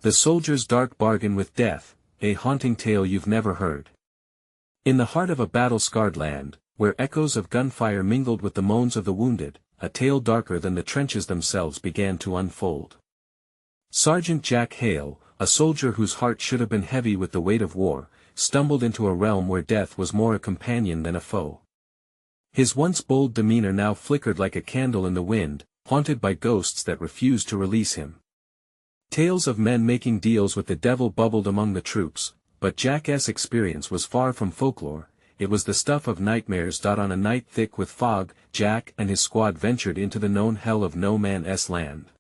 The Soldier's Dark Bargain with Death, a haunting tale you've never heard. In the heart of a battle-scarred land, where echoes of gunfire mingled with the moans of the wounded, a tale darker than the trenches themselves began to unfold. Sergeant Jack Hale, a soldier whose heart should have been heavy with the weight of war, stumbled into a realm where death was more a companion than a foe. His once bold demeanor now flickered like a candle in the wind, haunted by ghosts that refused to release him. Tales of men making deals with the devil bubbled among the troops, but Jack's experience was far from folklore. It was the stuff of nightmares. On a night thick with fog, Jack and his squad ventured into the known hell of No Man's Land.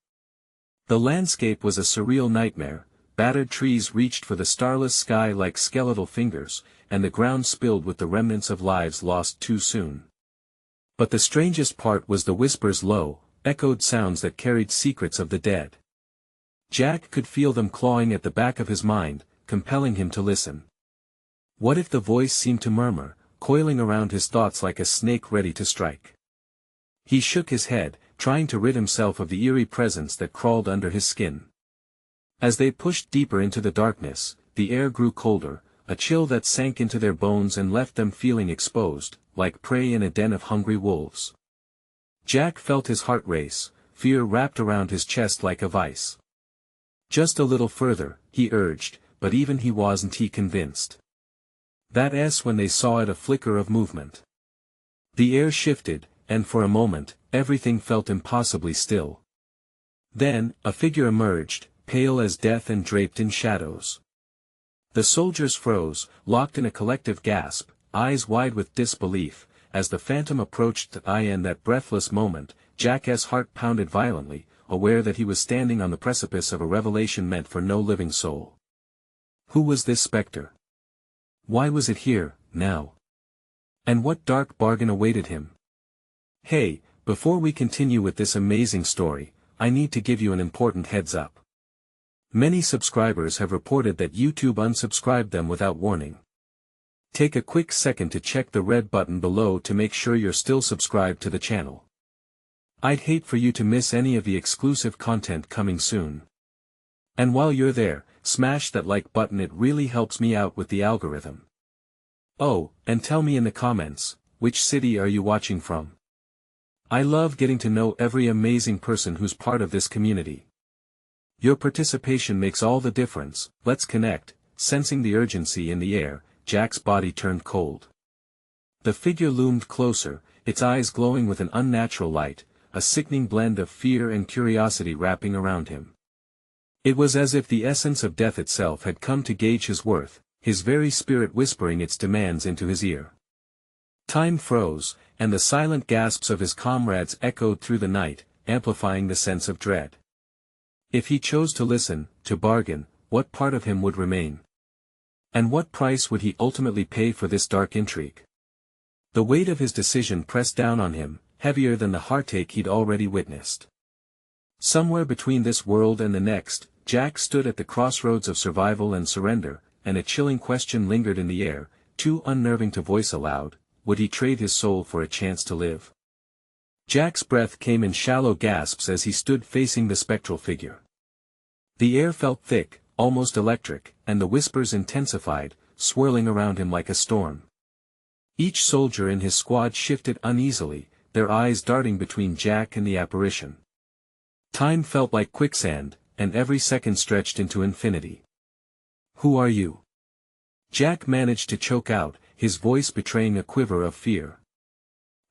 The landscape was a surreal nightmare. Battered trees reached for the starless sky like skeletal fingers, and the ground spilled with the remnants of lives lost too soon. But the strangest part was the whispers, low, echoed sounds that carried secrets of the dead. Jack could feel them clawing at the back of his mind, compelling him to listen. What if the voice seemed to murmur, coiling around his thoughts like a snake ready to strike? He shook his head, trying to rid himself of the eerie presence that crawled under his skin. As they pushed deeper into the darkness, the air grew colder, a chill that sank into their bones and left them feeling exposed, like prey in a den of hungry wolves. Jack felt his heart race, fear wrapped around his chest like a vice. Just a little further, he urged, but even he wasn't convinced. That's when they saw it, a flicker of movement. The air shifted, and for a moment, everything felt impossibly still. Then, a figure emerged, pale as death and draped in shadows. The soldiers froze, locked in a collective gasp, eyes wide with disbelief, as the phantom approached. In that breathless moment, Jack's heart pounded violently, aware that he was standing on the precipice of a revelation meant for no living soul. Who was this specter? Why was it here, now? And what dark bargain awaited him? Hey, before we continue with this amazing story, I need to give you an important heads up. Many subscribers have reported that YouTube unsubscribed them without warning. Take a quick second to check the red button below to make sure you're still subscribed to the channel. I'd hate for you to miss any of the exclusive content coming soon. And while you're there, smash that like button, it really helps me out with the algorithm. Oh, and tell me in the comments, which city are you watching from? I love getting to know every amazing person who's part of this community. Your participation makes all the difference. Let's connect. Sensing the urgency in the air, Jack's body turned cold. The figure loomed closer, its eyes glowing with an unnatural light, a sickening blend of fear and curiosity wrapping around him. It was as if the essence of death itself had come to gauge his worth, his very spirit whispering its demands into his ear. Time froze, and the silent gasps of his comrades echoed through the night, amplifying the sense of dread. If he chose to listen, to bargain, what part of him would remain? And what price would he ultimately pay for this dark intrigue? The weight of his decision pressed down on him, heavier than the heartache he'd already witnessed. Somewhere between this world and the next, Jack stood at the crossroads of survival and surrender, and a chilling question lingered in the air, too unnerving to voice aloud: would he trade his soul for a chance to live? Jack's breath came in shallow gasps as he stood facing the spectral figure. The air felt thick, almost electric, and the whispers intensified, swirling around him like a storm. Each soldier in his squad shifted uneasily, their eyes darting between Jack and the apparition. Time felt like quicksand, and every second stretched into infinity. Who are you? Jack managed to choke out, his voice betraying a quiver of fear.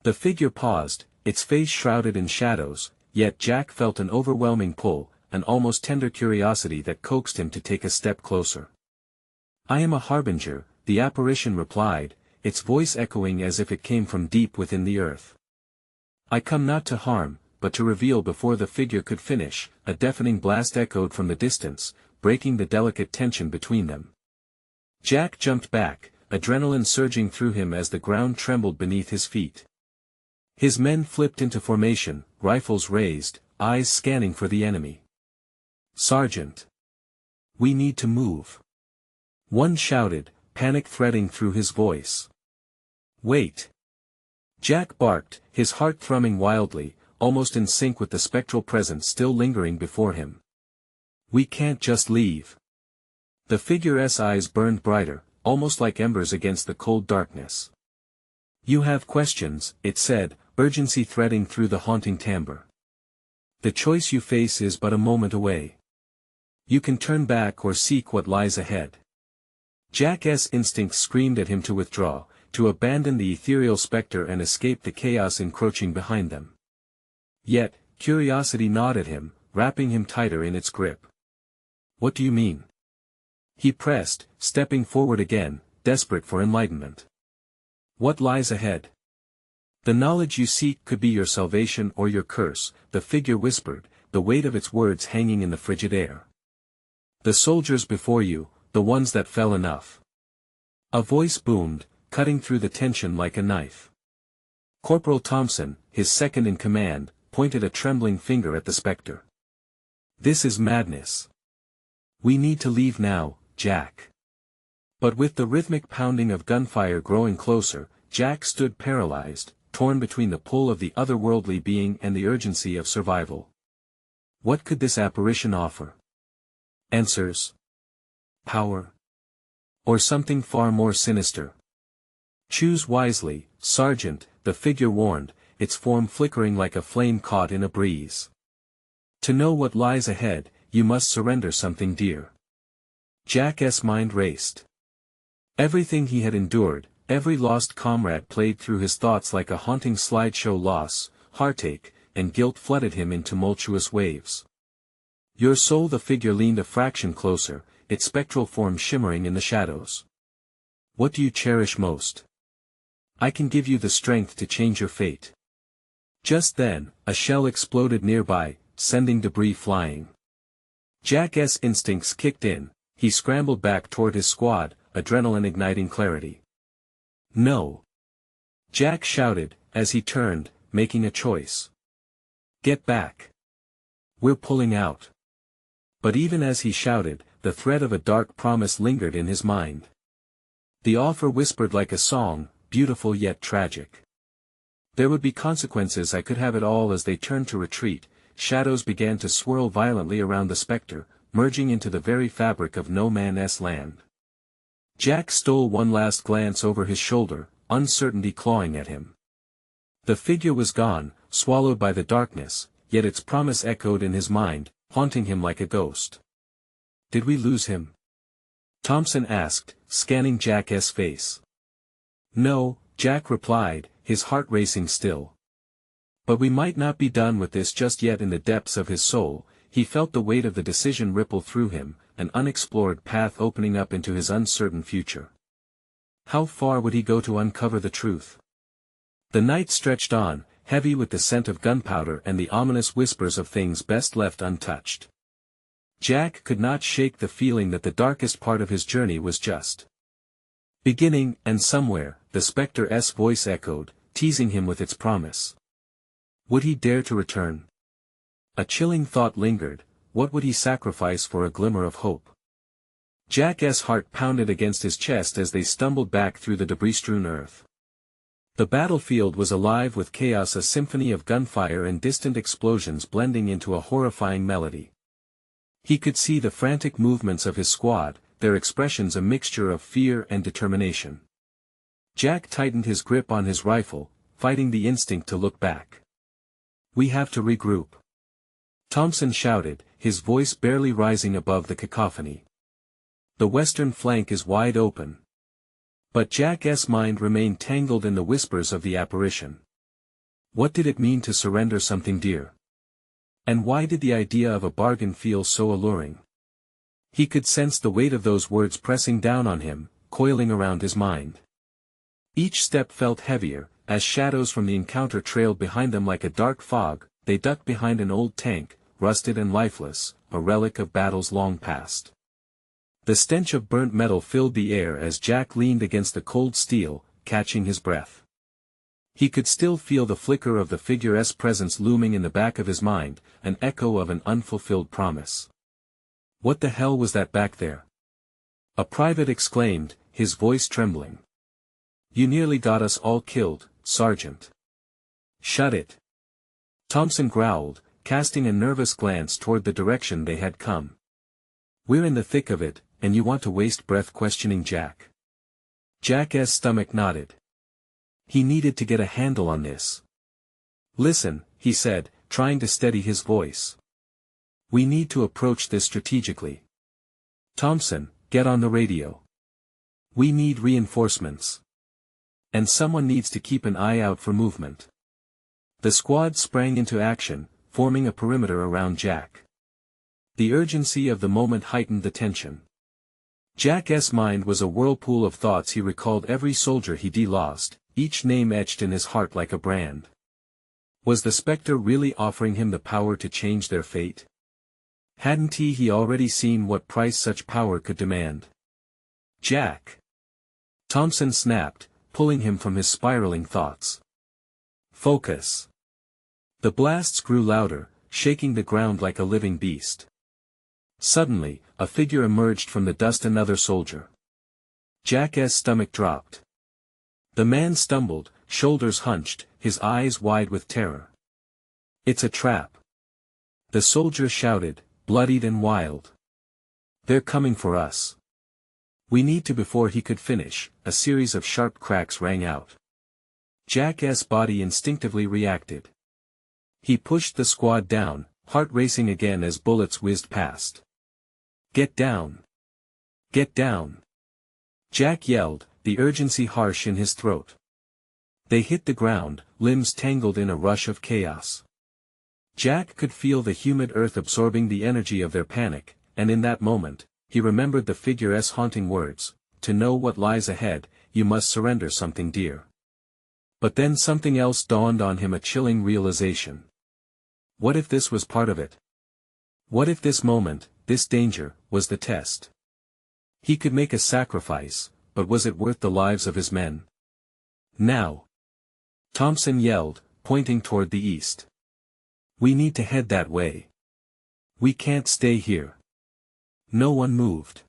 The figure paused, its face shrouded in shadows, yet Jack felt an overwhelming pull, an almost tender curiosity that coaxed him to take a step closer. I am a harbinger, the apparition replied, its voice echoing as if it came from deep within the earth. I come not to harm, but to reveal. Before the figure could finish, a deafening blast echoed from the distance, breaking the delicate tension between them. Jack jumped back, adrenaline surging through him as the ground trembled beneath his feet. His men flipped into formation, rifles raised, eyes scanning for the enemy. Sergeant! We need to move. One shouted, panic threading through his voice. Wait! Jack barked, his heart thrumming wildly, almost in sync with the spectral presence still lingering before him. We can't just leave. The figure's eyes burned brighter, almost like embers against the cold darkness. You have questions, it said, urgency threading through the haunting timbre. The choice you face is but a moment away. You can turn back or seek what lies ahead. Jack's instincts screamed at him to withdraw, to abandon the ethereal spectre and escape the chaos encroaching behind them. Yet, curiosity gnawed at him, wrapping him tighter in its grip. What do you mean? He pressed, stepping forward again, desperate for enlightenment. What lies ahead? The knowledge you seek could be your salvation or your curse, the figure whispered, the weight of its words hanging in the frigid air. The soldiers before you, the ones that fell enough. A voice boomed, cutting through the tension like a knife. Corporal Thompson, his second in command, pointed a trembling finger at the spectre. This is madness. We need to leave now, Jack. But with the rhythmic pounding of gunfire growing closer, Jack stood paralyzed, torn between the pull of the otherworldly being and the urgency of survival. What could this apparition offer? Answers? Power? Or something far more sinister? Choose wisely, Sergeant, the figure warned, its form flickering like a flame caught in a breeze. To know what lies ahead, you must surrender something dear. Jack's mind raced. Everything he had endured, every lost comrade played through his thoughts like a haunting slideshow. Loss, heartache, and guilt flooded him in tumultuous waves. Your soul. The figure leaned a fraction closer, its spectral form shimmering in the shadows. What do you cherish most? I can give you the strength to change your fate. Just then, a shell exploded nearby, sending debris flying. Jack's instincts kicked in, he scrambled back toward his squad, adrenaline igniting clarity. No! Jack shouted, as he turned, making a choice. Get back! We're pulling out. But even as he shouted, the thread of a dark promise lingered in his mind. The offer whispered like a song, beautiful yet tragic. There would be consequences. I could have it all. As they turned to retreat, shadows began to swirl violently around the spectre, merging into the very fabric of no man's land. Jack stole one last glance over his shoulder, uncertainty clawing at him. The figure was gone, swallowed by the darkness, yet its promise echoed in his mind, haunting him like a ghost. Did we lose him? Thompson asked, scanning Jack's face. No, Jack replied, his heart racing still. But we might not be done with this just yet. In the depths of his soul, he felt the weight of the decision ripple through him, an unexplored path opening up into his uncertain future. How far would he go to uncover the truth? The night stretched on, heavy with the scent of gunpowder and the ominous whispers of things best left untouched. Jack could not shake the feeling that the darkest part of his journey was just beginning, and somewhere, the spectre's voice echoed, teasing him with its promise. Would he dare to return? A chilling thought lingered, what would he sacrifice for a glimmer of hope? Jack's heart pounded against his chest as they stumbled back through the debris-strewn earth. The battlefield was alive with chaos, a symphony of gunfire and distant explosions blending into a horrifying melody. He could see the frantic movements of his squad, their expressions a mixture of fear and determination. Jack tightened his grip on his rifle, fighting the instinct to look back. We have to regroup. Thompson shouted, his voice barely rising above the cacophony. The western flank is wide open. But Jack's mind remained tangled in the whispers of the apparition. What did it mean to surrender something dear? And why did the idea of a bargain feel so alluring? He could sense the weight of those words pressing down on him, coiling around his mind. Each step felt heavier, as shadows from the encounter trailed behind them like a dark fog. They ducked behind an old tank, rusted and lifeless, a relic of battles long past. The stench of burnt metal filled the air as Jack leaned against the cold steel, catching his breath. He could still feel the flicker of the figure's presence looming in the back of his mind, an echo of an unfulfilled promise. What the hell was that back there? A private exclaimed, his voice trembling. You nearly got us all killed, Sergeant. Shut it. Thompson growled, casting a nervous glance toward the direction they had come. We're in the thick of it, and you want to waste breath questioning Jack. Jack's stomach nodded. He needed to get a handle on this. Listen, he said, trying to steady his voice. We need to approach this strategically. Thompson, get on the radio. We need reinforcements. And someone needs to keep an eye out for movement. The squad sprang into action, forming a perimeter around Jack. The urgency of the moment heightened the tension. Jack's mind was a whirlpool of thoughts. He recalled every soldier he'd lost, each name etched in his heart like a brand. Was the Spectre really offering him the power to change their fate? Hadn't he already seen what price such power could demand? Jack! Thompson snapped, pulling him from his spiraling thoughts. Focus! The blasts grew louder, shaking the ground like a living beast. Suddenly, a figure emerged from the dust. Another soldier. Jack's stomach dropped. The man stumbled, shoulders hunched, his eyes wide with terror. It's a trap! The soldier shouted, bloodied and wild. They're coming for us. We need to. Before he could finish, a series of sharp cracks rang out. Jack's body instinctively reacted. He pushed the squad down, heart racing again as bullets whizzed past. Get down! Get down! Jack yelled, the urgency harsh in his throat. They hit the ground, limbs tangled in a rush of chaos. Jack could feel the humid earth absorbing the energy of their panic, and in that moment, he remembered the figure's haunting words, to know what lies ahead, you must surrender something dear. But then something else dawned on him, a chilling realization. What if this was part of it? What if this moment, this danger, was the test? He could make a sacrifice, but was it worth the lives of his men? Now! Thompson yelled, pointing toward the east. We need to head that way. We can't stay here. No one moved.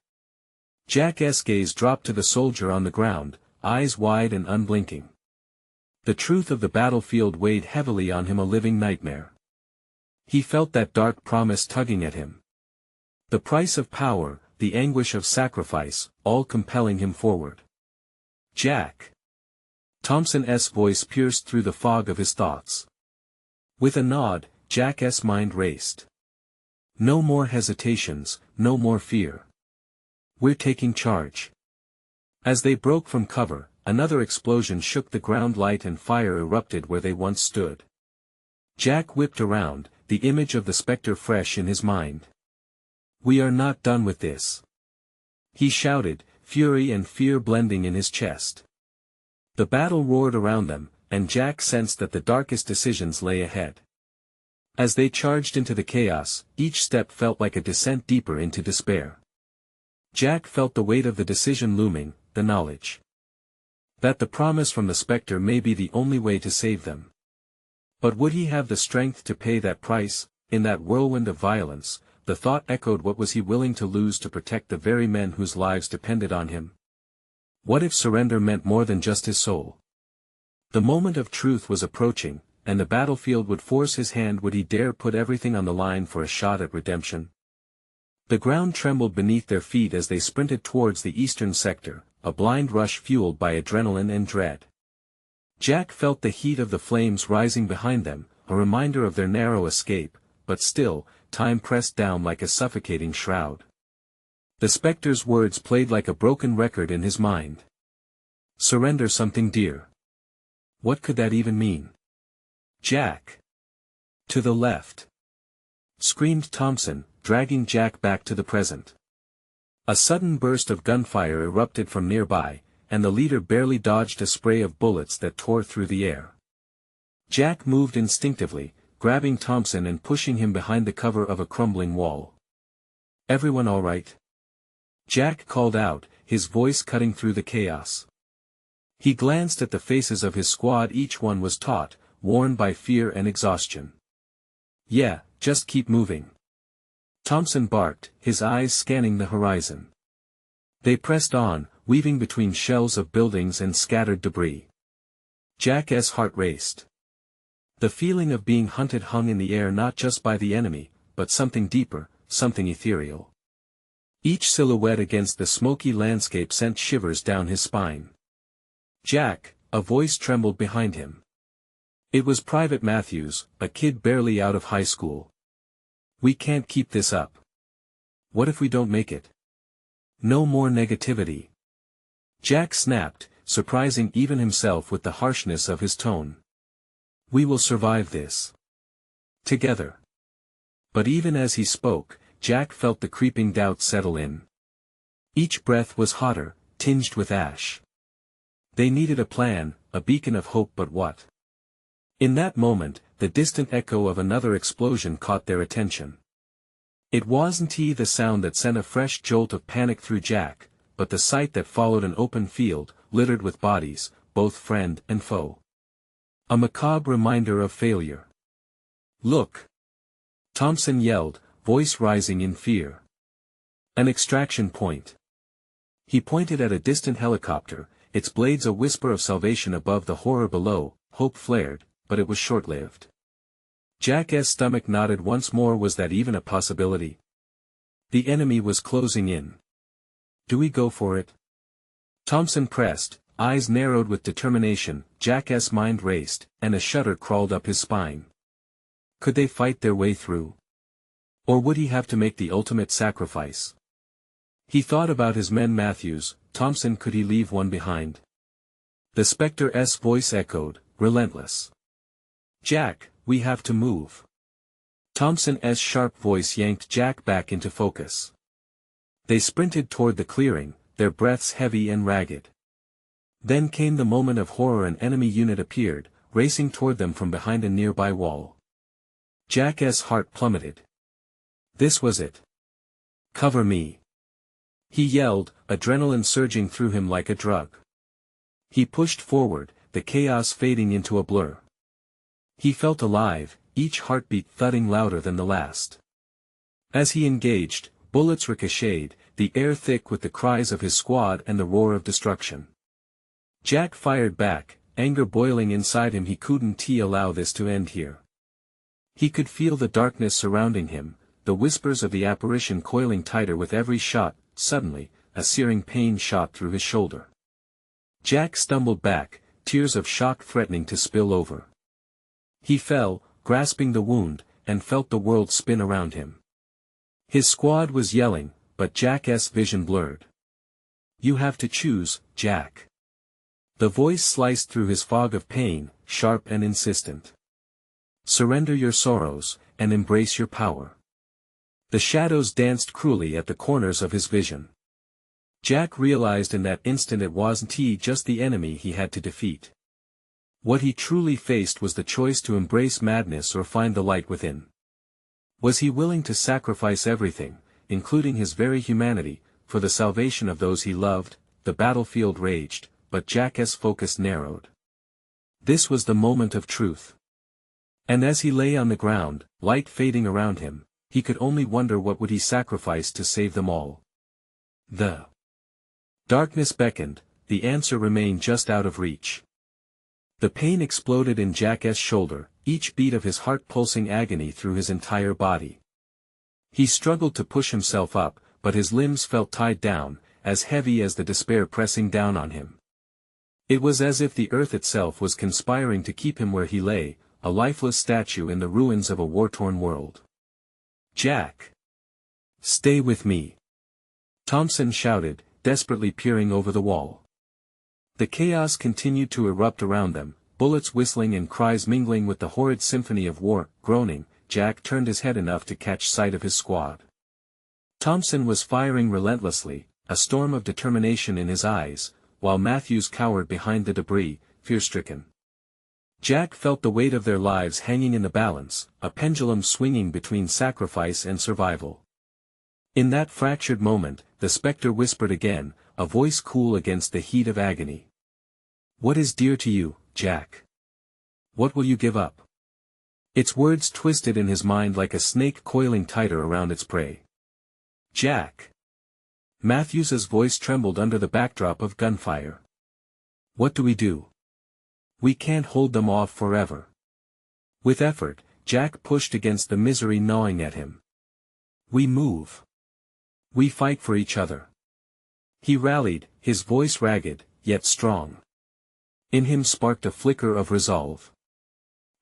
Jack's gaze dropped to the soldier on the ground, eyes wide and unblinking. The truth of the battlefield weighed heavily on him, a living nightmare. He felt that dark promise tugging at him. The price of power, the anguish of sacrifice, all compelling him forward. Jack! Thompson's voice pierced through the fog of his thoughts. With a nod, Jack's mind raced. No more hesitations, no more fear. We're taking charge. As they broke from cover, another explosion shook the ground. Light and fire erupted where they once stood. Jack whipped around, the image of the Spectre fresh in his mind. We are not done with this. He shouted, fury and fear blending in his chest. The battle roared around them, and Jack sensed that the darkest decisions lay ahead. As they charged into the chaos, each step felt like a descent deeper into despair. Jack felt the weight of the decision looming, the knowledge that the promise from the Spectre may be the only way to save them. But would he have the strength to pay that price? In that whirlwind of violence, the thought echoed, what was he willing to lose to protect the very men whose lives depended on him? What if surrender meant more than just his soul? The moment of truth was approaching, and the battlefield would force his hand. Would he dare put everything on the line for a shot at redemption? The ground trembled beneath their feet as they sprinted towards the eastern sector, a blind rush fueled by adrenaline and dread. Jack felt the heat of the flames rising behind them, a reminder of their narrow escape, but still, time pressed down like a suffocating shroud. The Spectre's words played like a broken record in his mind. Surrender something dear. What could that even mean? Jack! To the left! Screamed Thompson, dragging Jack back to the present. A sudden burst of gunfire erupted from nearby, and the leader barely dodged a spray of bullets that tore through the air. Jack moved instinctively, grabbing Thompson and pushing him behind the cover of a crumbling wall. Everyone all right? Jack called out, his voice cutting through the chaos. He glanced at the faces of his squad. Each one was taut, worn by fear and exhaustion. Yeah, just keep moving. Thompson barked, his eyes scanning the horizon. They pressed on, weaving between shells of buildings and scattered debris. Jack's heart raced. The feeling of being hunted hung in the air, not just by the enemy, but something deeper, something ethereal. Each silhouette against the smoky landscape sent shivers down his spine. "Jack," a voice trembled behind him. It was Private Matthews, a kid barely out of high school. "We can't keep this up. What if we don't make it?" "No more negativity." Jack snapped, surprising even himself with the harshness of his tone. "We will survive this. Together." But even as he spoke, Jack felt the creeping doubt settle in. Each breath was hotter, tinged with ash. They needed a plan, a beacon of hope, but what? In that moment, the distant echo of another explosion caught their attention. It wasn't the sound that sent a fresh jolt of panic through Jack, but the sight that followed: an open field, littered with bodies, both friend and foe. A macabre reminder of failure. "Look!" Thompson yelled, voice rising in fear. "An extraction point." He pointed at a distant helicopter, its blades a whisper of salvation above the horror below. Hope flared, but it was short-lived. Jack's stomach knotted once more. Was that even a possibility? The enemy was closing in. "Do we go for it?" Thompson pressed, eyes narrowed with determination. Jack's mind raced, and a shudder crawled up his spine. Could they fight their way through? Or would he have to make the ultimate sacrifice? He thought about his men. Matthews, Thompson. Could he leave one behind? The Spectre's voice echoed, relentless. "Jack, we have to move." Thompson's sharp voice yanked Jack back into focus. They sprinted toward the clearing, their breaths heavy and ragged. Then came the moment of horror. An enemy unit appeared, racing toward them from behind a nearby wall. Jack's heart plummeted. This was it. "Cover me!" he yelled, adrenaline surging through him like a drug. He pushed forward, the chaos fading into a blur. He felt alive, each heartbeat thudding louder than the last. As he engaged, bullets ricocheted, the air thick with the cries of his squad and the roar of destruction. Jack fired back, anger boiling inside him. He couldn't allow this to end here. He could feel the darkness surrounding him, the whispers of the apparition coiling tighter with every shot. Suddenly, a searing pain shot through his shoulder. Jack stumbled back, tears of shock threatening to spill over. He fell, grasping the wound, and felt the world spin around him. His squad was yelling, but Jack's vision blurred. "You have to choose, Jack." The voice sliced through his fog of pain, sharp and insistent. "Surrender your sorrows, and embrace your power." The shadows danced cruelly at the corners of his vision. Jack realized in that instant it wasn't just the enemy he had to defeat. What he truly faced was the choice to embrace madness or find the light within. Was he willing to sacrifice everything, including his very humanity, for the salvation of those he loved? The battlefield raged, but Jack's focus narrowed. This was the moment of truth. And as he lay on the ground, light fading around him, he could only wonder what would he sacrifice to save them all. The darkness beckoned, the answer remained just out of reach. The pain exploded in Jack's shoulder, each beat of his heart pulsing agony through his entire body. He struggled to push himself up, but his limbs felt tied down, as heavy as the despair pressing down on him. It was as if the earth itself was conspiring to keep him where he lay, a lifeless statue in the ruins of a war-torn world. "Jack! Stay with me!" Thompson shouted, desperately peering over the wall. The chaos continued to erupt around them, bullets whistling and cries mingling with the horrid symphony of war. Groaning, Jack turned his head enough to catch sight of his squad. Thompson was firing relentlessly, a storm of determination in his eyes, while Matthews cowered behind the debris, fear-stricken. Jack felt the weight of their lives hanging in the balance, a pendulum swinging between sacrifice and survival. In that fractured moment, the specter whispered again, a voice cool against the heat of agony. "What is dear to you, Jack? What will you give up?" Its words twisted in his mind like a snake coiling tighter around its prey. "Jack!" Matthews's voice trembled under the backdrop of gunfire. "What do we do? We can't hold them off forever." With effort, Jack pushed against the misery gnawing at him. "We move." We fight for each other. He rallied, his voice ragged, yet strong. In him sparked a flicker of resolve.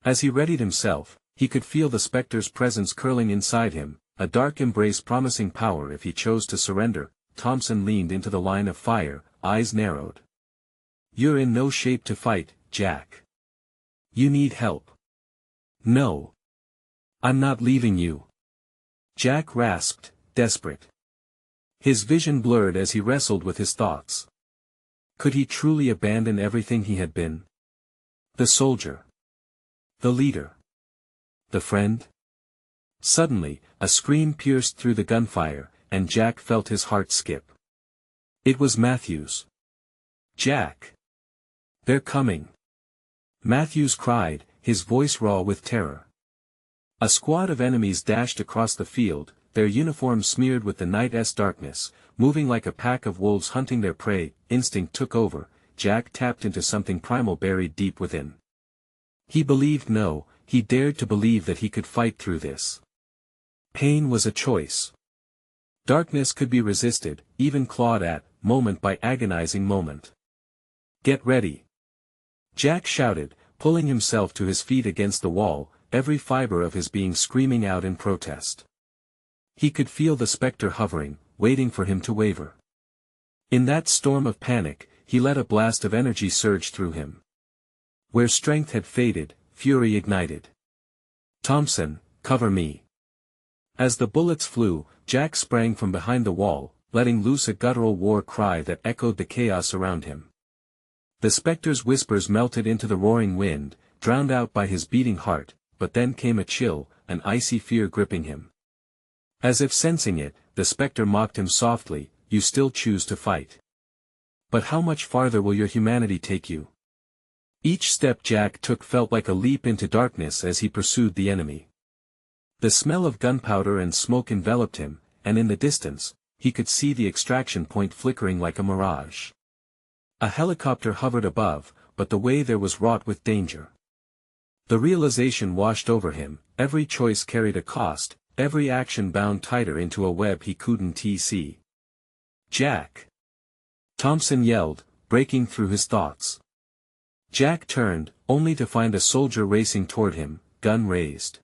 As he readied himself, he could feel the specter's presence curling inside him, a dark embrace promising power if he chose to surrender. Thompson leaned into the line of fire, eyes narrowed. You're in no shape to fight, Jack. You need help. No. I'm not leaving you. Jack rasped, desperate. His vision blurred as he wrestled with his thoughts. Could he truly abandon everything he had been? The soldier. The leader. The friend? Suddenly, a scream pierced through the gunfire, and Jack felt his heart skip. It was Matthews. Jack! They're coming! Matthews cried, his voice raw with terror. A squad of enemies dashed across the field, their uniforms smeared with the night's darkness, moving like a pack of wolves hunting their prey. Instinct took over. Jack tapped into something primal buried deep within. He believed he dared to believe that he could fight through this. Pain was a choice. Darkness could be resisted, even clawed at, moment by agonizing moment. Get ready! Jack shouted, pulling himself to his feet against the wall, every fiber of his being screaming out in protest. He could feel the specter hovering, waiting for him to waver. In that storm of panic, he let a blast of energy surge through him. Where strength had faded, fury ignited. Thompson, cover me. As the bullets flew, Jack sprang from behind the wall, letting loose a guttural war cry that echoed the chaos around him. The specter's whispers melted into the roaring wind, drowned out by his beating heart, but then came a chill, an icy fear gripping him. As if sensing it, the specter mocked him softly, you still choose to fight. But how much farther will your humanity take you? Each step Jack took felt like a leap into darkness as he pursued the enemy. The smell of gunpowder and smoke enveloped him, and in the distance, he could see the extraction point flickering like a mirage. A helicopter hovered above, but the way there was wrought with danger. The realization washed over him, every choice carried a cost, every action bound tighter into a web he couldn't see. Jack! Thompson yelled, breaking through his thoughts. Jack turned, only to find a soldier racing toward him, gun raised.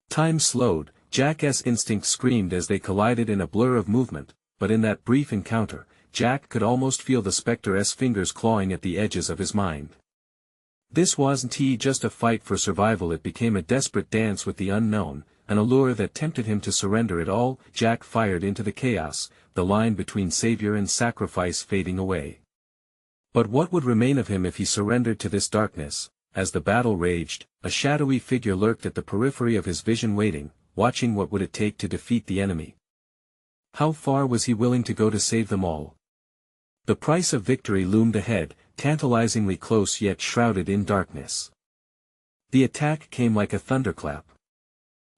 Time slowed, Jack's instinct screamed as they collided in a blur of movement, but in that brief encounter, Jack could almost feel the specter's fingers clawing at the edges of his mind. This wasn't just a fight for survival, it became a desperate dance with the unknown, an allure that tempted him to surrender it all. Jack fired into the chaos, the line between savior and sacrifice fading away. But what would remain of him if he surrendered to this darkness? As the battle raged, a shadowy figure lurked at the periphery of his vision, waiting, watching. What would it take to defeat the enemy? How far was he willing to go to save them all? The price of victory loomed ahead, tantalizingly close yet shrouded in darkness. The attack came like a thunderclap.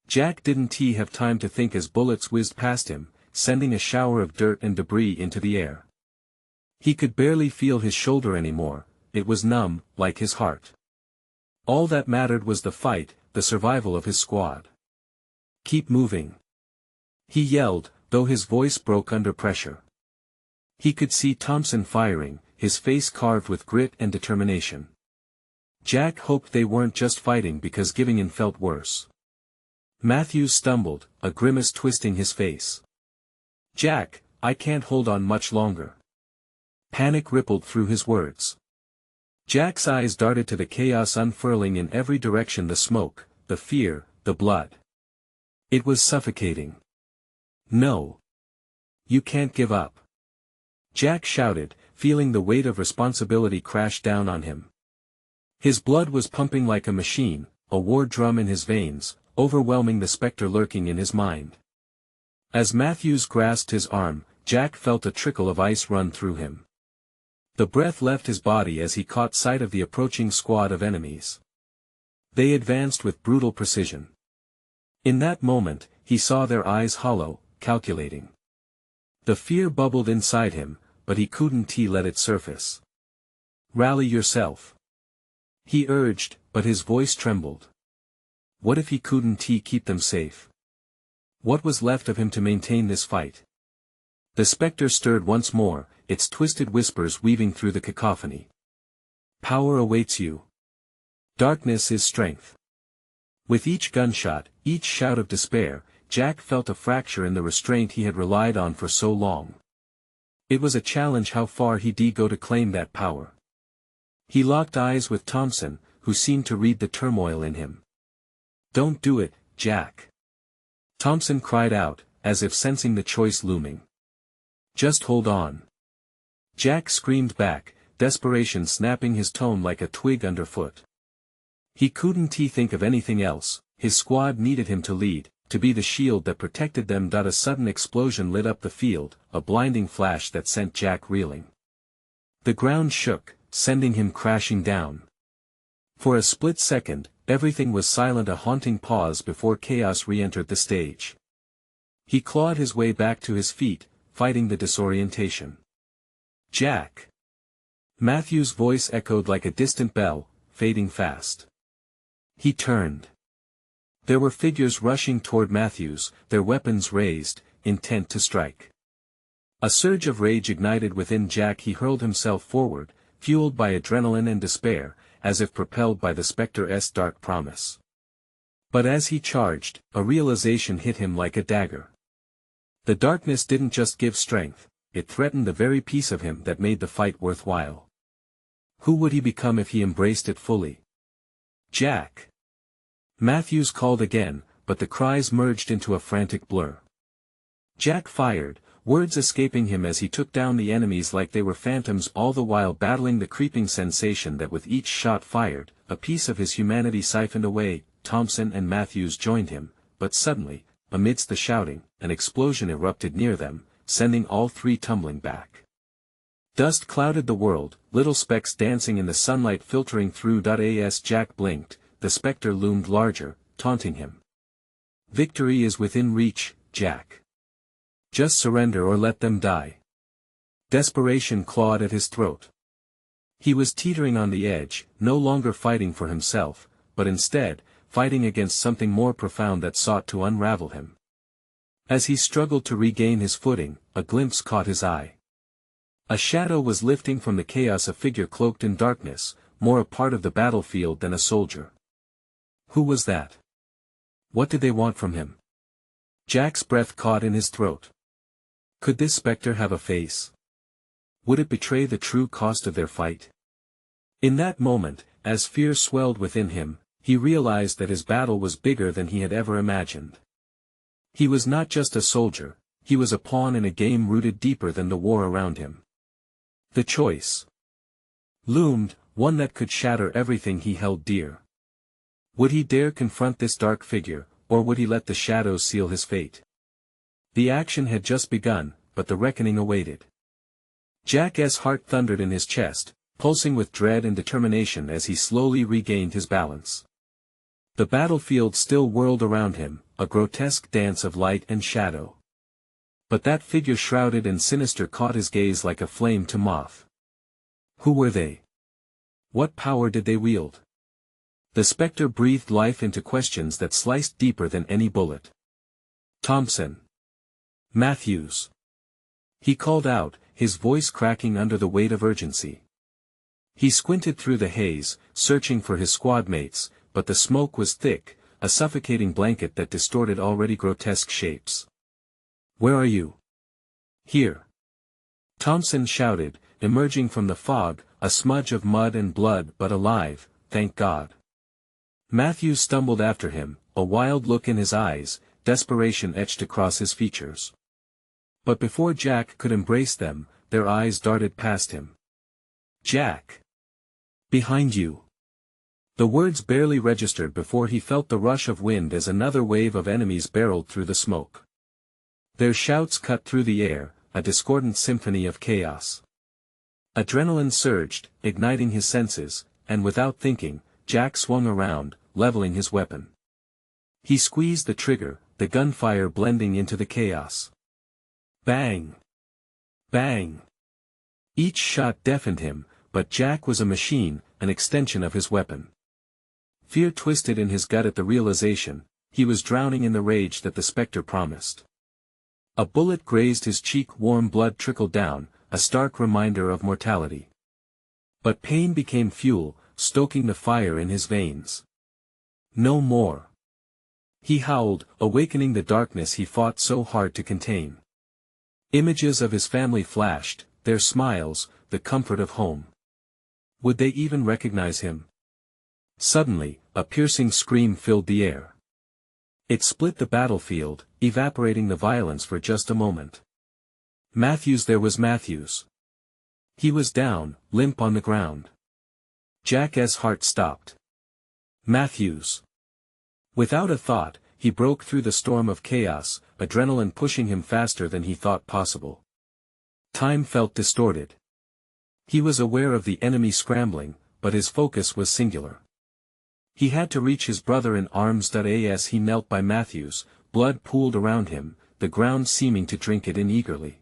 Jack didn't have time to think as bullets whizzed past him, sending a shower of dirt and debris into the air. He could barely feel his shoulder anymore, it was numb, like his heart. All that mattered was the fight, the survival of his squad. Keep moving! He yelled, though his voice broke under pressure. He could see Thompson firing, his face carved with grit and determination. Jack hoped they weren't just fighting because giving in felt worse. Matthews stumbled, a grimace twisting his face. Jack, I can't hold on much longer. Panic rippled through his words. Jack's eyes darted to the chaos unfurling in every direction, the smoke, the fear, the blood. It was suffocating. No. You can't give up. Jack shouted, feeling the weight of responsibility crash down on him. His blood was pumping like a machine, a war drum in his veins, overwhelming the specter lurking in his mind. As Matthews grasped his arm, Jack felt a trickle of ice run through him. The breath left his body as he caught sight of the approaching squad of enemies. They advanced with brutal precision. In that moment, he saw their eyes hollow, calculating. The fear bubbled inside him, but he couldn't let it surface. Rally yourself. He urged, but his voice trembled. What if he couldn't keep them safe? What was left of him to maintain this fight? The spectre stirred once more, its twisted whispers weaving through the cacophony. Power awaits you. Darkness is strength. With each gunshot, each shout of despair, Jack felt a fracture in the restraint he had relied on for so long. It was a challenge how far he'd go to claim that power. He locked eyes with Thompson, who seemed to read the turmoil in him. Don't do it, Jack. Thompson cried out, as if sensing the choice looming. Just hold on. Jack screamed back, desperation snapping his tone like a twig underfoot. He couldn't think of anything else, his squad needed him to lead, to be the shield that protected them. A sudden explosion lit up the field, a blinding flash that sent Jack reeling. The ground shook, sending him crashing down. For a split second, everything was silent, a haunting pause before chaos re-entered the stage. He clawed his way back to his feet, fighting the disorientation. Jack! Matthew's voice echoed like a distant bell, fading fast. He turned. There were figures rushing toward Matthews, their weapons raised, intent to strike. A surge of rage ignited within Jack. He hurled himself forward, fueled by adrenaline and despair, as if propelled by the spectre's dark promise. But as he charged, a realization hit him like a dagger. The darkness didn't just give strength, it threatened the very piece of him that made the fight worthwhile. Who would he become if he embraced it fully? Jack! Matthews called again, but the cries merged into a frantic blur. Jack fired, words escaping him as he took down the enemies like they were phantoms, all the while battling the creeping sensation that with each shot fired, a piece of his humanity siphoned away. Thompson and Matthews joined him, but suddenly, amidst the shouting, an explosion erupted near them, sending all three tumbling back. Dust clouded the world, little specks dancing in the sunlight filtering through. As Jack blinked, the spectre loomed larger, taunting him. Victory is within reach, Jack. Just surrender or let them die. Desperation clawed at his throat. He was teetering on the edge, no longer fighting for himself, but instead, fighting against something more profound that sought to unravel him. As he struggled to regain his footing, a glimpse caught his eye. A shadow was lifting from the chaos, a figure cloaked in darkness, more a part of the battlefield than a soldier. Who was that? What did they want from him? Jack's breath caught in his throat. Could this spectre have a face? Would it betray the true cost of their fight? In that moment, as fear swelled within him, he realized that his battle was bigger than he had ever imagined. He was not just a soldier, he was a pawn in a game rooted deeper than the war around him. The choice loomed, one that could shatter everything he held dear. Would he dare confront this dark figure, or would he let the shadows seal his fate? The action had just begun, but the reckoning awaited. Jack's heart thundered in his chest, pulsing with dread and determination as he slowly regained his balance. The battlefield still whirled around him, a grotesque dance of light and shadow. But that figure shrouded and sinister caught his gaze like a flame to moth. Who were they? What power did they wield? The spectre breathed life into questions that sliced deeper than any bullet. Thompson. Matthews. He called out, his voice cracking under the weight of urgency. He squinted through the haze, searching for his squad mates, but the smoke was thick, a suffocating blanket that distorted already grotesque shapes. Where are you? Here. Thompson shouted, emerging from the fog, a smudge of mud and blood but alive, thank God. Matthews stumbled after him, a wild look in his eyes, desperation etched across his features. But before Jack could embrace them, their eyes darted past him. Jack! Behind you! The words barely registered before he felt the rush of wind as another wave of enemies barreled through the smoke. Their shouts cut through the air, a discordant symphony of chaos. Adrenaline surged, igniting his senses, and without thinking, Jack swung around, leveling his weapon. He squeezed the trigger, the gunfire blending into the chaos. Bang! Bang! Each shot deafened him, but Jack was a machine, an extension of his weapon. Fear twisted in his gut at the realization, he was drowning in the rage that the spectre promised. A bullet grazed his cheek, warm blood trickled down, a stark reminder of mortality. But pain became fuel, stoking the fire in his veins. No more. He howled, awakening the darkness he fought so hard to contain. Images of his family flashed, their smiles, the comfort of home. Would they even recognize him? Suddenly, a piercing scream filled the air. It split the battlefield, evaporating the violence for just a moment. Matthews, there was Matthews. He was down, limp on the ground. Jack's heart stopped. Matthews. Without a thought, he broke through the storm of chaos, adrenaline pushing him faster than he thought possible. Time felt distorted. He was aware of the enemy scrambling, but his focus was singular. He had to reach his brother in arms. As he knelt by Matthews, blood pooled around him, the ground seeming to drink it in eagerly.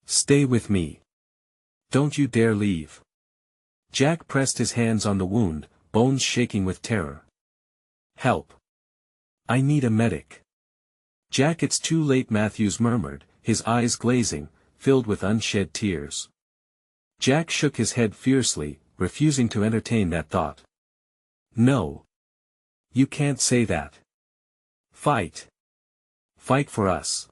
Stay with me. Don't you dare leave. Jack pressed his hands on the wound, bones shaking with terror. Help. I need a medic. Jack, it's too late, Matthews murmured, his eyes glazing, filled with unshed tears. Jack shook his head fiercely, refusing to entertain that thought. No. You can't say that. Fight. Fight for us.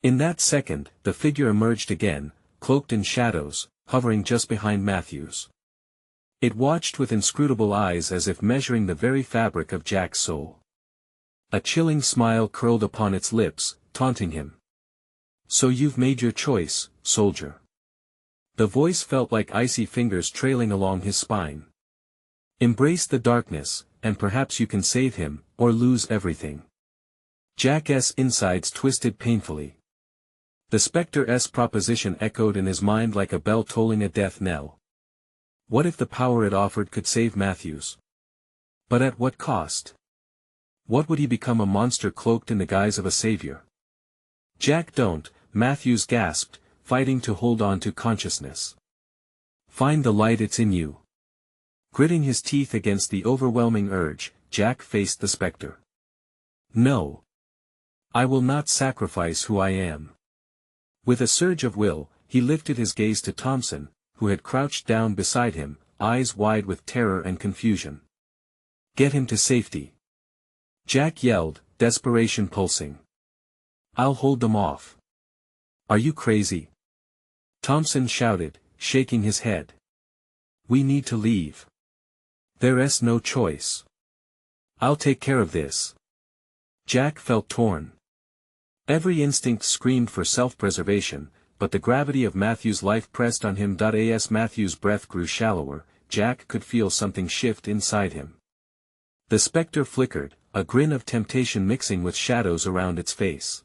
In that second, the figure emerged again, cloaked in shadows, hovering just behind Matthews. It watched with inscrutable eyes as if measuring the very fabric of Jack's soul. A chilling smile curled upon its lips, taunting him. So you've made your choice, soldier. The voice felt like icy fingers trailing along his spine. Embrace the darkness, and perhaps you can save him, or lose everything. Jack's insides twisted painfully. The Spectre's proposition echoed in his mind like a bell tolling a death knell. What if the power it offered could save Matthews? But at what cost? What would he become, a monster cloaked in the guise of a savior? Jack, don't, Matthews gasped, fighting to hold on to consciousness. Find the light, it's in you. Gritting his teeth against the overwhelming urge, Jack faced the specter. No. I will not sacrifice who I am. With a surge of will, he lifted his gaze to Thompson, who had crouched down beside him, eyes wide with terror and confusion. Get him to safety. Jack yelled, desperation pulsing. I'll hold them off. Are you crazy? Thompson shouted, shaking his head. We need to leave. There's no choice. I'll take care of this. Jack felt torn. Every instinct screamed for self-preservation, but the gravity of Matthews' life pressed on him. As Matthews' breath grew shallower, Jack could feel something shift inside him. The specter flickered, a grin of temptation mixing with shadows around its face.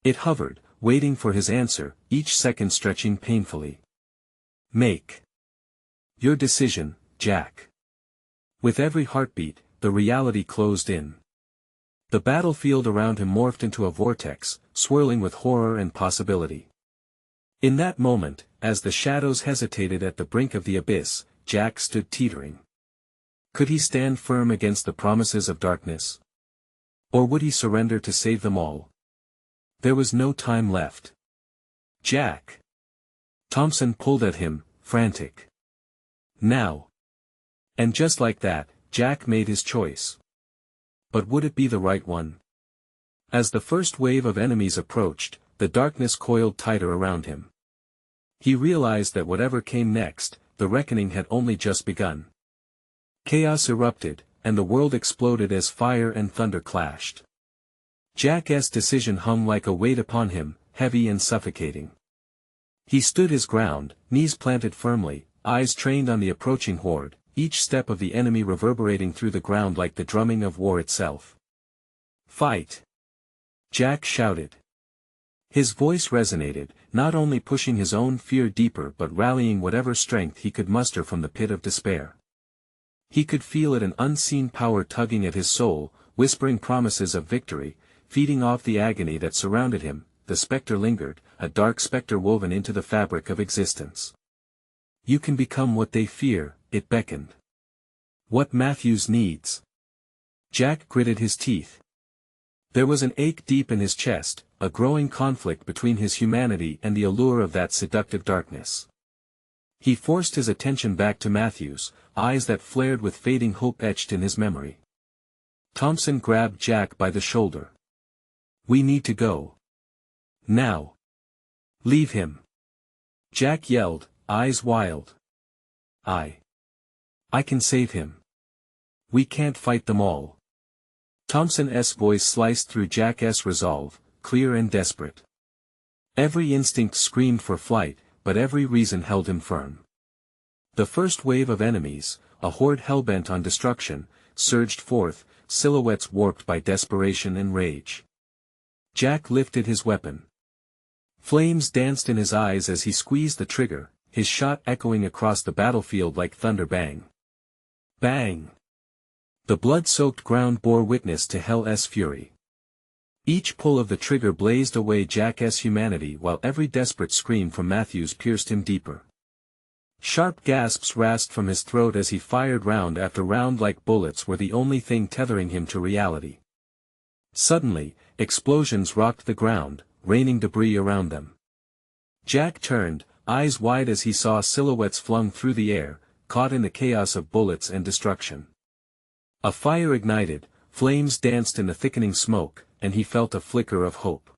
It hovered, waiting for his answer, each second stretching painfully. Make your decision, Jack. With every heartbeat, the reality closed in. The battlefield around him morphed into a vortex, swirling with horror and possibility. In that moment, as the shadows hesitated at the brink of the abyss, Jack stood teetering. Could he stand firm against the promises of darkness? Or would he surrender to save them all? There was no time left. Jack! Thompson pulled at him, frantic. Now! And just like that, Jack made his choice. But would it be the right one? As the first wave of enemies approached, the darkness coiled tighter around him. He realized that whatever came next, the reckoning had only just begun. Chaos erupted, and the world exploded as fire and thunder clashed. Jack's decision hung like a weight upon him, heavy and suffocating. He stood his ground, knees planted firmly, eyes trained on the approaching horde, each step of the enemy reverberating through the ground like the drumming of war itself. Fight! Jack shouted. His voice resonated, not only pushing his own fear deeper but rallying whatever strength he could muster from the pit of despair. He could feel it, an unseen power tugging at his soul, whispering promises of victory, feeding off the agony that surrounded him. The specter lingered, a dark specter woven into the fabric of existence. You can become what they fear, it beckoned. What Matthews needs. Jack gritted his teeth. There was an ache deep in his chest, a growing conflict between his humanity and the allure of that seductive darkness. He forced his attention back to Matthew's, eyes that flared with fading hope etched in his memory. Thompson grabbed Jack by the shoulder. "We need to go. Now. Leave him." Jack yelled, eyes wild. I can save him. We can't fight them all." Thompson's voice sliced through Jack's resolve, clear and desperate. Every instinct screamed for flight, but every reason held him firm. The first wave of enemies, a horde hellbent on destruction, surged forth, silhouettes warped by desperation and rage. Jack lifted his weapon. Flames danced in his eyes as he squeezed the trigger, his shot echoing across the battlefield like thunder. Bang! Bang! The blood-soaked ground bore witness to hell's fury. Each pull of the trigger blazed away Jack's humanity while every desperate scream from Matthews pierced him deeper. Sharp gasps rasped from his throat as he fired round after round like bullets were the only thing tethering him to reality. Suddenly, explosions rocked the ground, raining debris around them. Jack turned, eyes wide as he saw silhouettes flung through the air, caught in the chaos of bullets and destruction. A fire ignited, flames danced in the thickening smoke, and he felt a flicker of hope.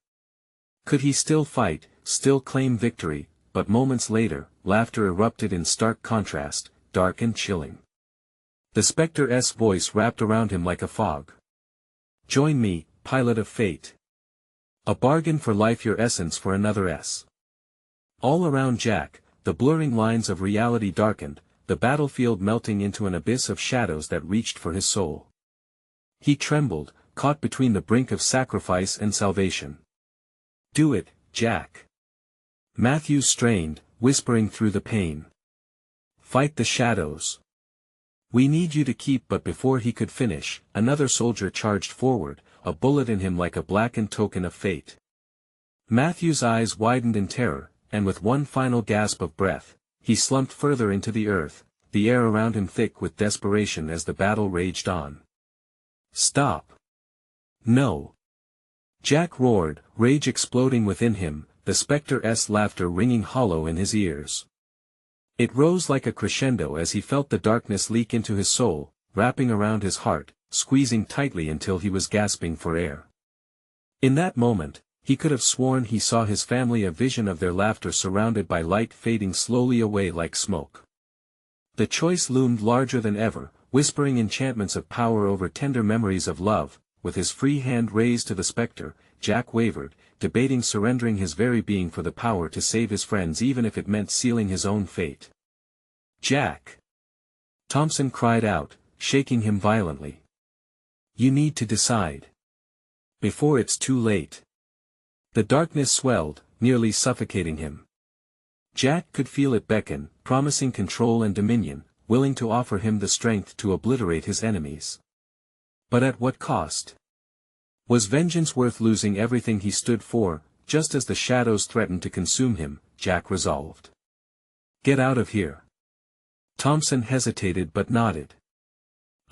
Could he still fight, still claim victory? But moments later, laughter erupted in stark contrast, dark and chilling. The spectre's voice wrapped around him like a fog. "Join me, pilot of fate. A bargain for life, your essence for another S." All around Jack, the blurring lines of reality darkened, the battlefield melting into an abyss of shadows that reached for his soul. He trembled, caught between the brink of sacrifice and salvation. "Do it, Jack." Matthews strained, whispering through the pain. "Fight the shadows. We need you to keep." But before he could finish, another soldier charged forward, a bullet in him like a blackened token of fate. Matthews' eyes widened in terror, and with one final gasp of breath, he slumped further into the earth, the air around him thick with desperation as the battle raged on. "Stop. No." Jack roared, rage exploding within him, the spectre's laughter ringing hollow in his ears. It rose like a crescendo as he felt the darkness leak into his soul, wrapping around his heart, squeezing tightly until he was gasping for air. In that moment, he could have sworn he saw his family, a vision of their laughter surrounded by light fading slowly away like smoke. The choice loomed larger than ever, whispering enchantments of power over tender memories of love. With his free hand raised to the spectre, Jack wavered, debating surrendering his very being for the power to save his friends even if it meant sealing his own fate. "Jack!" Thompson cried out, shaking him violently. "You need to decide. Before it's too late." The darkness swelled, nearly suffocating him. Jack could feel it beckon, promising control and dominion, willing to offer him the strength to obliterate his enemies. But at what cost? Was vengeance worth losing everything he stood for? Just as the shadows threatened to consume him, Jack resolved. "Get out of here." Thompson hesitated but nodded.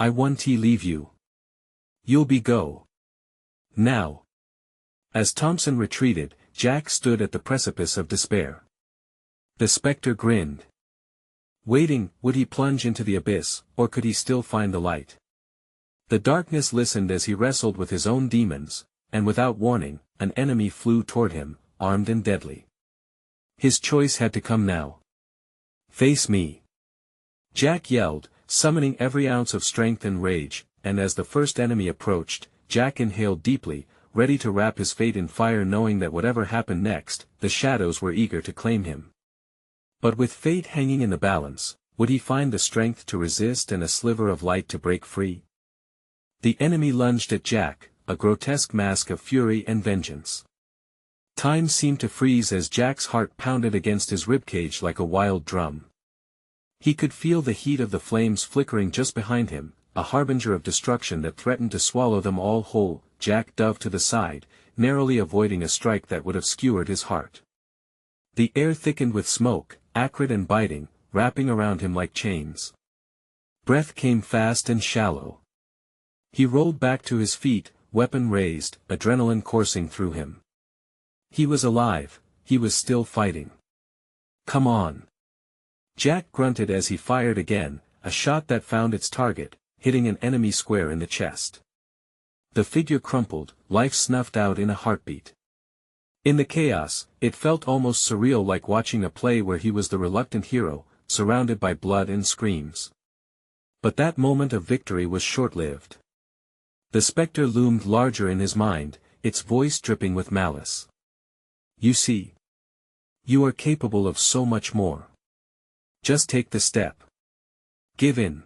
"I want to leave you. You'll be go. Now." As Thompson retreated, Jack stood at the precipice of despair. The spectre grinned. Waiting, would he plunge into the abyss, or could he still find the light? The darkness listened as he wrestled with his own demons, and without warning, an enemy flew toward him, armed and deadly. His choice had to come now. "Face me!" Jack yelled, summoning every ounce of strength and rage, and as the first enemy approached, Jack inhaled deeply, ready to wrap his fate in fire, knowing that whatever happened next, the shadows were eager to claim him. But with fate hanging in the balance, would he find the strength to resist and a sliver of light to break free? The enemy lunged at Jack, a grotesque mask of fury and vengeance. Time seemed to freeze as Jack's heart pounded against his ribcage like a wild drum. He could feel the heat of the flames flickering just behind him, a harbinger of destruction that threatened to swallow them all whole. Jack dove to the side, narrowly avoiding a strike that would have skewered his heart. The air thickened with smoke, acrid and biting, wrapping around him like chains. Breath came fast and shallow. He rolled back to his feet, weapon raised, adrenaline coursing through him. He was alive, he was still fighting. Come on. Jack grunted as he fired again, a shot that found its target, hitting an enemy square in the chest. The figure crumpled, life snuffed out in a heartbeat. In the chaos, it felt almost surreal, like watching a play where he was the reluctant hero, surrounded by blood and screams. But that moment of victory was short-lived. The specter loomed larger in his mind, its voice dripping with malice. You see. You are capable of so much more. Just take the step. Give in.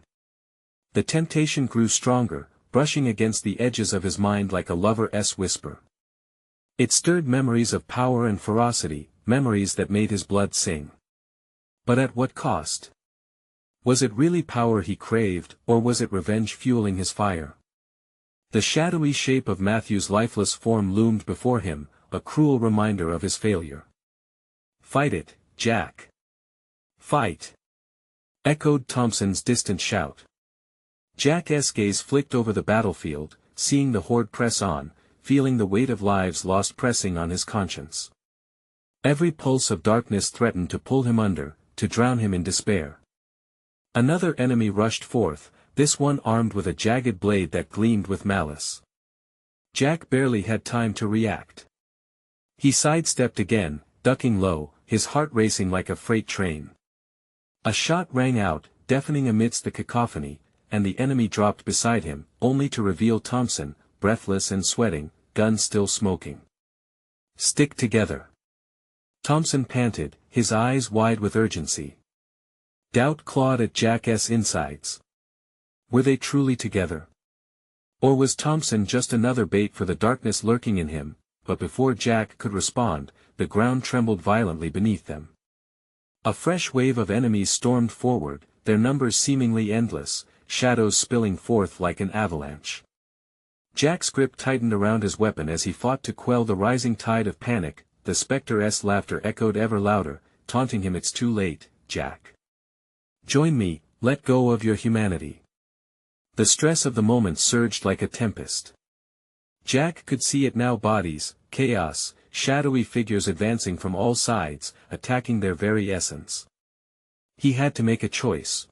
The temptation grew stronger, brushing against the edges of his mind like a lover's whisper. It stirred memories of power and ferocity, memories that made his blood sing. But at what cost? Was it really power he craved, or was it revenge fueling his fire? The shadowy shape of Matthew's lifeless form loomed before him, a cruel reminder of his failure. Fight it, Jack. Fight! Echoed Thompson's distant shout. Jack's gaze flicked over the battlefield, seeing the horde press on, feeling the weight of lives lost pressing on his conscience. Every pulse of darkness threatened to pull him under, to drown him in despair. Another enemy rushed forth, this one armed with a jagged blade that gleamed with malice. Jack barely had time to react. He sidestepped again, ducking low, his heart racing like a freight train. A shot rang out, deafening amidst the cacophony, and the enemy dropped beside him, only to reveal Thompson, breathless and sweating, gun still smoking. Stick together. Thompson panted, his eyes wide with urgency. Doubt clawed at Jack's insides. Were they truly together? Or was Thompson just another bait for the darkness lurking in him? But before Jack could respond, the ground trembled violently beneath them. A fresh wave of enemies stormed forward, their numbers seemingly endless, shadows spilling forth like an avalanche. Jack's grip tightened around his weapon as he fought to quell the rising tide of panic. The spectre's laughter echoed ever louder, taunting him. It's too late, Jack. Join me, let go of your humanity. The stress of the moment surged like a tempest. Jack could see it now, bodies, chaos, shadowy figures advancing from all sides, attacking their very essence. He had to make a choice.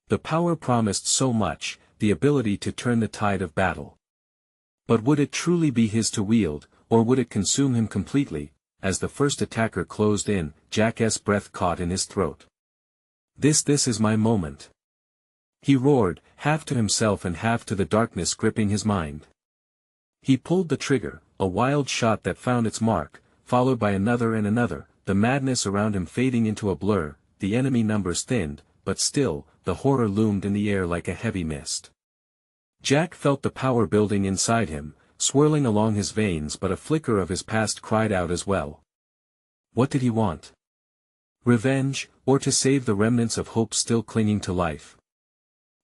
The power promised so much, the ability to turn the tide of battle. But would it truly be his to wield, or would it consume him completely? As the first attacker closed in, Jack's breath caught in his throat. This is my moment. He roared, half to himself and half to the darkness gripping his mind. He pulled the trigger, a wild shot that found its mark, followed by another and another, the madness around him fading into a blur. The enemy numbers thinned, but still, the horror loomed in the air like a heavy mist. Jack felt the power building inside him, swirling along his veins, but a flicker of his past cried out as well. What did he want? Revenge, or to save the remnants of hope still clinging to life?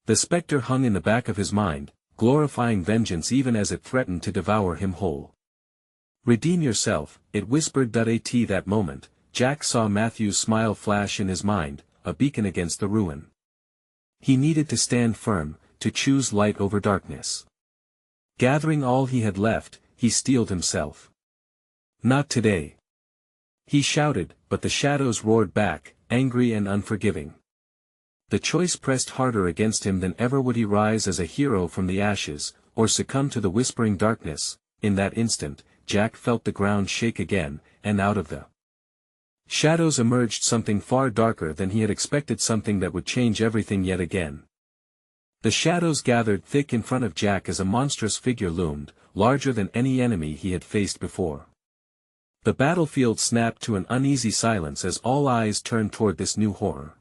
The specter hung in the back of his mind, glorifying vengeance even as it threatened to devour him whole. Redeem yourself, it whispered. At that moment, Jack saw Matthew's smile flash in his mind, a beacon against the ruin. He needed to stand firm, to choose light over darkness. Gathering all he had left, he steeled himself. Not today. He shouted, but the shadows roared back, angry and unforgiving. The choice pressed harder against him than ever. Would he rise as a hero from the ashes, or succumb to the whispering darkness? In that instant, Jack felt the ground shake again, and out of the shadows emerged something far darker than he had expected, something that would change everything yet again. The shadows gathered thick in front of Jack as a monstrous figure loomed, larger than any enemy he had faced before. The battlefield snapped to an uneasy silence as all eyes turned toward this new horror.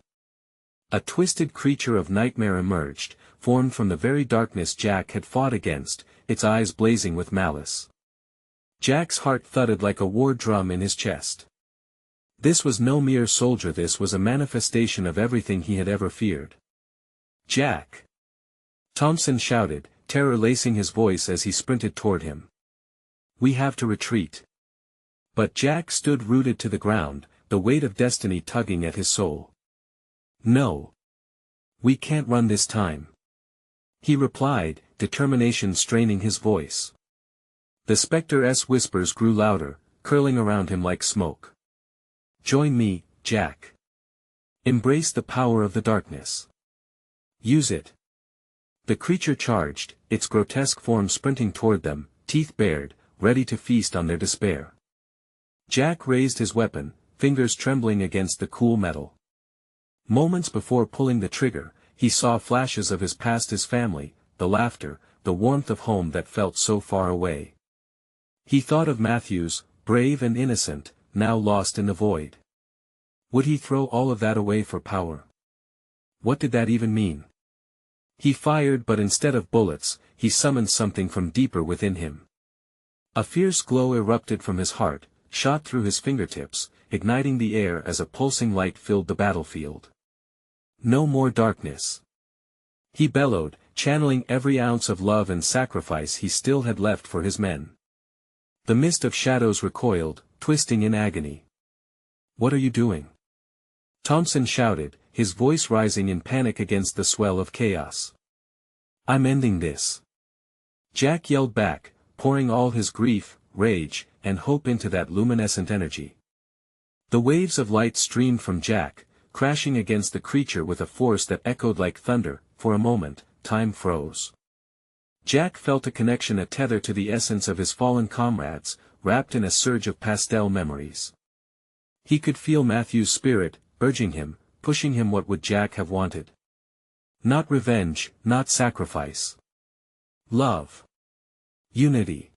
A twisted creature of nightmare emerged, formed from the very darkness Jack had fought against, its eyes blazing with malice. Jack's heart thudded like a war drum in his chest. This was no mere soldier, this was a manifestation of everything he had ever feared. Jack! Thompson shouted, terror lacing his voice as he sprinted toward him. We have to retreat. But Jack stood rooted to the ground, the weight of destiny tugging at his soul. No. We can't run this time. He replied, determination straining his voice. The spectre's whispers grew louder, curling around him like smoke. Join me, Jack. Embrace the power of the darkness. Use it. The creature charged, its grotesque form sprinting toward them, teeth bared, ready to feast on their despair. Jack raised his weapon, fingers trembling against the cool metal. Moments before pulling the trigger, he saw flashes of his past, his family, the laughter, the warmth of home that felt so far away. He thought of Matthews, brave and innocent, now lost in the void. Would he throw all of that away for power? What did that even mean? He fired, but instead of bullets, he summoned something from deeper within him. A fierce glow erupted from his heart, shot through his fingertips, igniting the air as a pulsing light filled the battlefield. No more darkness. He bellowed, channeling every ounce of love and sacrifice he still had left for his men. The mist of shadows recoiled, twisting in agony. What are you doing? Thompson shouted, his voice rising in panic against the swell of chaos. I'm ending this. Jack yelled back, pouring all his grief, rage, and hope into that luminescent energy. The waves of light streamed from Jack, crashing against the creature with a force that echoed like thunder. For a moment, time froze. Jack felt a connection, a tether to the essence of his fallen comrades, wrapped in a surge of pastel memories. He could feel Matthew's spirit, urging him, pushing him. What would Jack have wanted? Not revenge, not sacrifice. Love. Unity.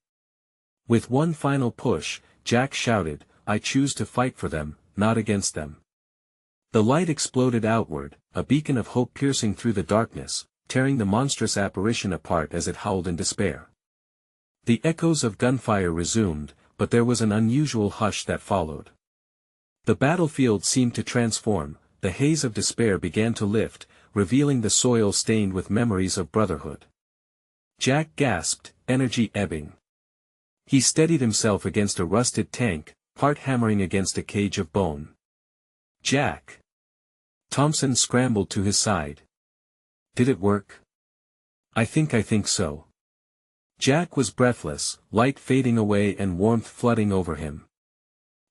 With one final push, Jack shouted, I choose to fight for them, not against them. The light exploded outward, a beacon of hope piercing through the darkness, tearing the monstrous apparition apart as it howled in despair. The echoes of gunfire resumed, but there was an unusual hush that followed. The battlefield seemed to transform, the haze of despair began to lift, revealing the soil stained with memories of brotherhood. Jack gasped, energy ebbing. He steadied himself against a rusted tank, heart hammering against a cage of bone. Jack! Thompson scrambled to his side. Did it work? I think so. Jack was breathless, light fading away and warmth flooding over him.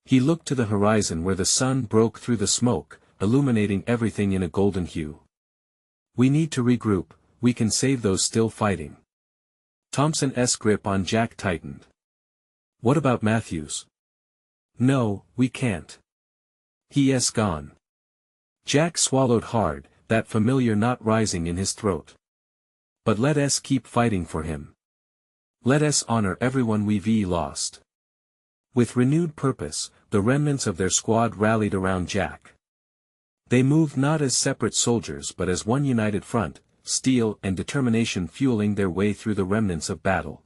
He looked to the horizon where the sun broke through the smoke, illuminating everything in a golden hue. We need to regroup, we can save those still fighting. Thompson's grip on Jack tightened. What about Matthews? No, we can't. He's gone. Jack swallowed hard, that familiar knot rising in his throat. But let us keep fighting for him. Let us honor everyone we've lost. With renewed purpose, the remnants of their squad rallied around Jack. They moved not as separate soldiers but as one united front, steel and determination fueling their way through the remnants of battle.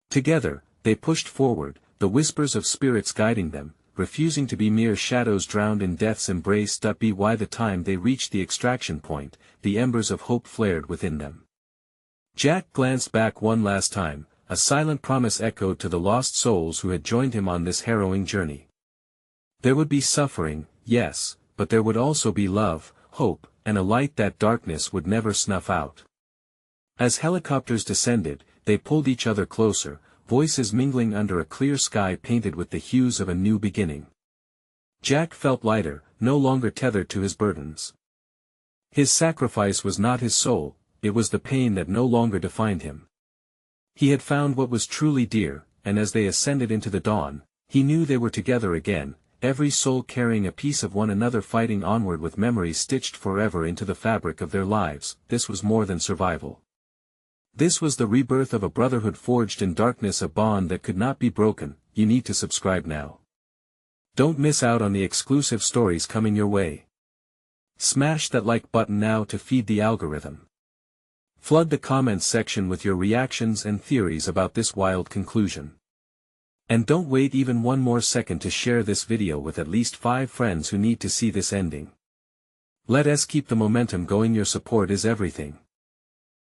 Together, they pushed forward, the whispers of spirits guiding them, refusing to be mere shadows drowned in death's embrace. By the time they reached the extraction point, the embers of hope flared within them. Jack glanced back one last time, a silent promise echoed to the lost souls who had joined him on this harrowing journey. There would be suffering, yes, but there would also be love, hope, and a light that darkness would never snuff out. As helicopters descended, they pulled each other closer, voices mingling under a clear sky painted with the hues of a new beginning. Jack felt lighter, no longer tethered to his burdens. His sacrifice was not his soul, it was the pain that no longer defined him. He had found what was truly dear, and as they ascended into the dawn, he knew they were together again, every soul carrying a piece of one another, fighting onward with memories stitched forever into the fabric of their lives. This was more than survival. This was the rebirth of a brotherhood forged in darkness, a bond that could not be broken. You need to subscribe now. Don't miss out on the exclusive stories coming your way. Smash that like button now to feed the algorithm. Flood the comments section with your reactions and theories about this wild conclusion. And don't wait even one more second to share this video with at least 5 friends who need to see this ending. Let us keep the momentum going. Your support is everything.